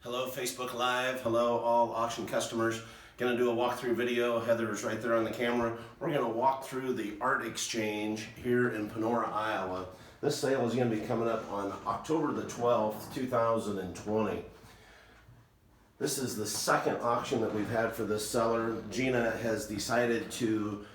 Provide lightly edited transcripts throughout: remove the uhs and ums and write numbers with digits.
Hello Facebook Live, hello all auction customers. Gonna do a walkthrough video. Heather's right there on the camera. We're gonna walk through the art exchange here in Panora, Iowa. This sale is gonna be coming up on October the 12th, 2020. This is the second auction that we've had for this seller. Gina has decided to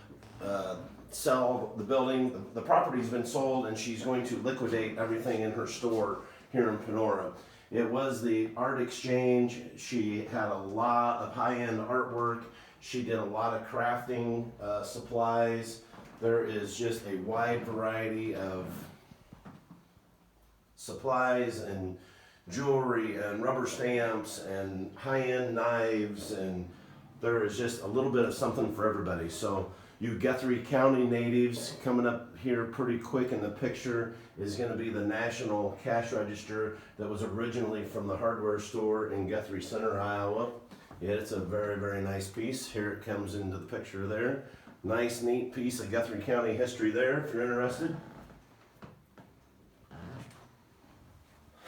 sell the building. The property's been sold and she's going to liquidate everything in her store here in Panora. It was the art exchange. She had a lot of high-end artwork. She did a lot of crafting supplies. There is just a wide variety of supplies and jewelry and rubber stamps and high-end knives, and there is just a little bit of something for everybody. So you Guthrie County natives, coming up here pretty quick in the picture is going to be the National Cash Register that was originally from the hardware store in Guthrie Center, Iowa. Yeah, it's a very, very nice piece. Here it comes into the picture there. Nice, neat piece of Guthrie County history there if you're interested.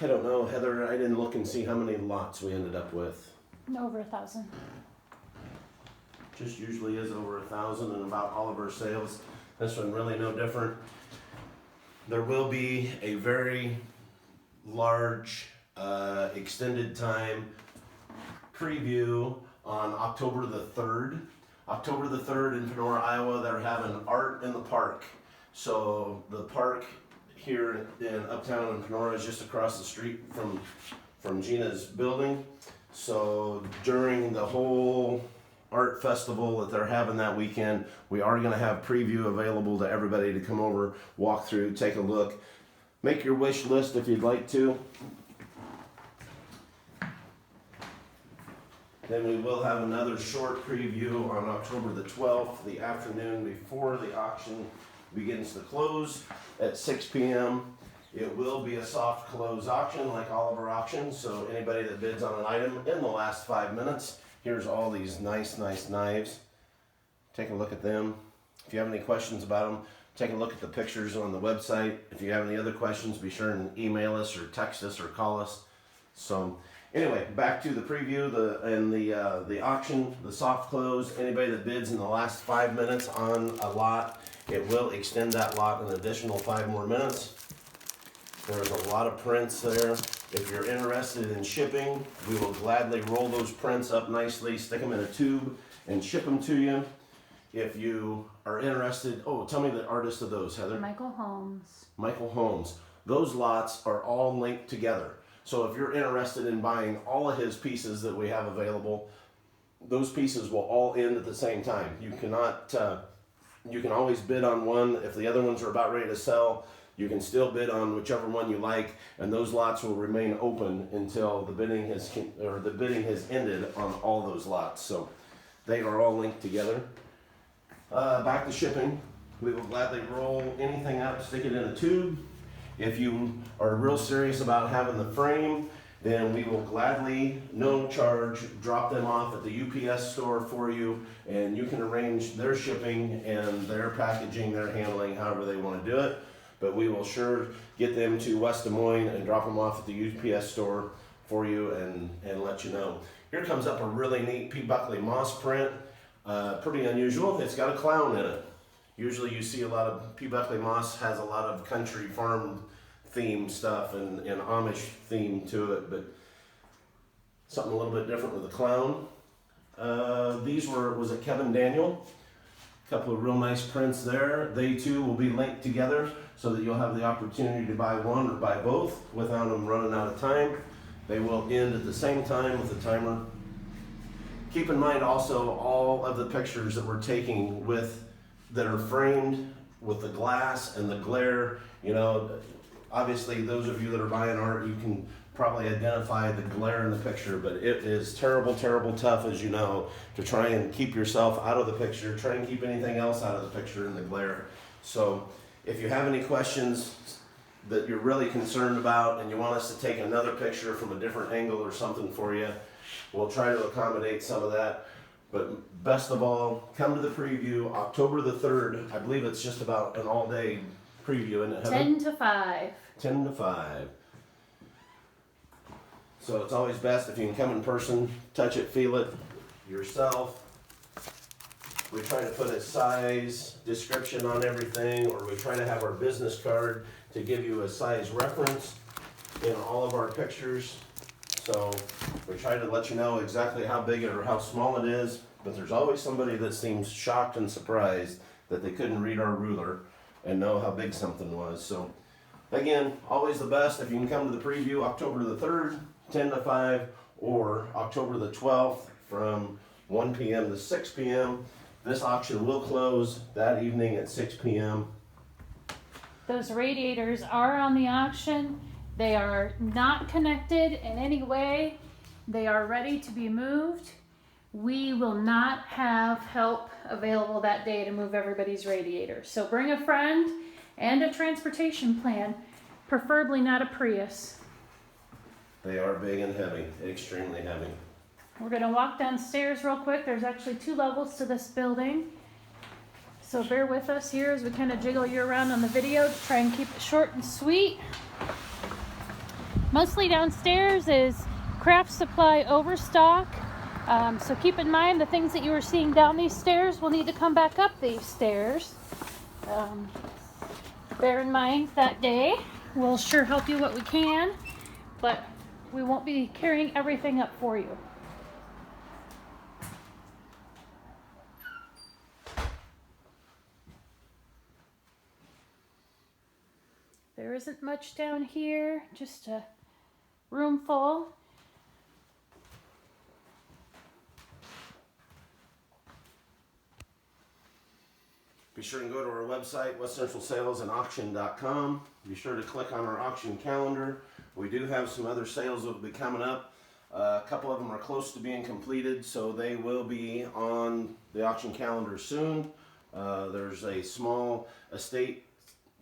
I don't know, Heather, I didn't look and see how many lots we ended up with. Over 1,000. Just usually is over 1,000 in about all of our sales. This one really no different. There will be a very large extended time preview on October the 3rd. October the 3rd in Panora, Iowa, they're having art in the park. So the park here in Uptown in Panora is just across the street from Gina's building. So during the whole art festival that they're having that weekend, we are going to have preview available to everybody to come over, walk through, take a look, make your wish list if you'd like to. Then we will have another short preview on October the 12th, the afternoon before the auction begins to close at 6 p.m. It will be a soft close auction like all of our auctions, so anybody that bids on an item in the last 5 minutes, here's all these nice knives. Take a look at them. If you have any questions about them, take a look at the pictures on the website. If you have any other questions, be sure and email us or text us or call us. So anyway, back to the preview, the auction, the soft close. Anybody that bids in the last 5 minutes on a lot, it will extend that lot an additional 5 more minutes. There's a lot of prints there. If you're interested in shipping, we will gladly roll those prints up nicely, stick them in a tube, and ship them to you. If you are interested, tell me the artist of those, Heather. Michael Holmes. Michael Holmes. Those lots are all linked together. So if you're interested in buying all of his pieces that we have available, those pieces will all end at the same time. You cannot, you can always bid on one. If the other ones are about ready to sell, you can still bid on whichever one you like, and those lots will remain open until the bidding has ended on all those lots. So they are all linked together. Back to shipping, we will gladly roll anything up, stick it in a tube. If you are real serious about having the frame, then we will gladly, no charge, drop them off at the UPS store for you, and you can arrange their shipping and their packaging, their handling, however they want to do it. But we will sure get them to West Des Moines and drop them off at the UPS store for you and let you know. Here comes up a really neat P. Buckley Moss print. Pretty unusual. It's got a clown in it. Usually you see a lot of P. Buckley Moss has a lot of country farm theme stuff and Amish theme to it, but something a little bit different with a clown. These was it Kevin Daniel? A couple of real nice prints there. They too will be linked together so that you'll have the opportunity to buy one or buy both without them running out of time. They will end at the same time with the timer. Keep in mind also all of the pictures that we're taking that are framed with the glass and the glare. You know, obviously those of you that are buying art, you can probably identify the glare in the picture, but it is terrible tough, as you know, to try and keep yourself out of the picture, try and keep anything else out of the picture in the glare. So if you have any questions that you're really concerned about and you want us to take another picture from a different angle or something for you, we'll try to accommodate some of that. But best of all, come to the preview October the 3rd. I believe it's just about an all-day preview, isn't it, Heather? 10 to 5. 10 to 5. So it's always best if you can come in person, touch it, feel it yourself. We try to put a size description on everything, or we try to have our business card to give you a size reference in all of our pictures. So we try to let you know exactly how big or how small it is, but there's always somebody that seems shocked and surprised that they couldn't read our ruler and know how big something was. So again, always the best if you can come to the preview October the 3rd, 10 to 5, or October the 12th from 1 p.m. to 6 p.m. This auction will close that evening at 6 p.m. Those radiators are on the auction. They are not connected in any way. They are ready to be moved. We will not have help available that day to move everybody's radiators. So bring a friend and a transportation plan, preferably not a Prius. They are big and heavy, extremely heavy. We're gonna walk downstairs real quick. There's actually 2 levels to this building. So bear with us here as we kind of jiggle you around on the video to try and keep it short and sweet. Mostly downstairs is craft supply overstock. So keep in mind the things that you were seeing down these stairs will need to come back up these stairs. Bear in mind that day we'll sure help you what we can, but we won't be carrying everything up for you. There isn't much down here, just a room full. Be sure and go to our website, westcentralsalesandauction.com. Be sure to click on our auction calendar. We do have some other sales that will be coming up. A couple of them are close to being completed, so they will be on the auction calendar soon. There's a small estate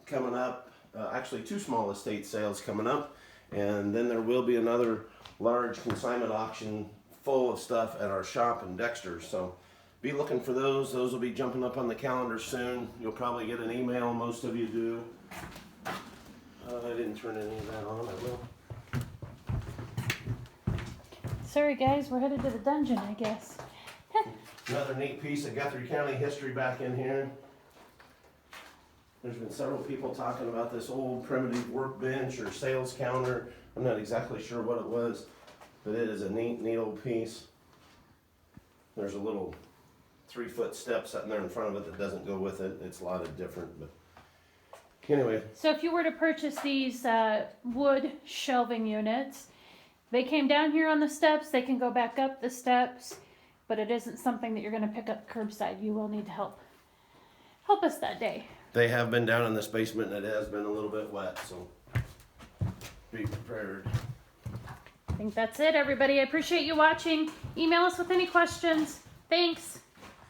coming up, actually 2 small estate sales coming up, and then there will be another large consignment auction full of stuff at our shop in Dexter. So be looking for those. Those will be jumping up on the calendar soon. You'll probably get an email. Most of you do. I didn't turn any of that on. I will. Sorry guys, we're headed to the dungeon, I guess. Another neat piece of Guthrie County history back in here. There's been several people talking about this old primitive workbench or sales counter. I'm not exactly sure what it was, but it is a neat old piece. There's a little 3-foot step sitting there in front of it that doesn't go with it. It's a lot of different, but anyway. So if you were to purchase these wood shelving units, they came down here on the steps. They can go back up the steps, but it isn't something that you're going to pick up curbside. You will need to help us that day. They have been down in this basement and it has been a little bit wet, so be prepared. I think that's it, everybody. I appreciate you watching. Email us with any questions. Thanks.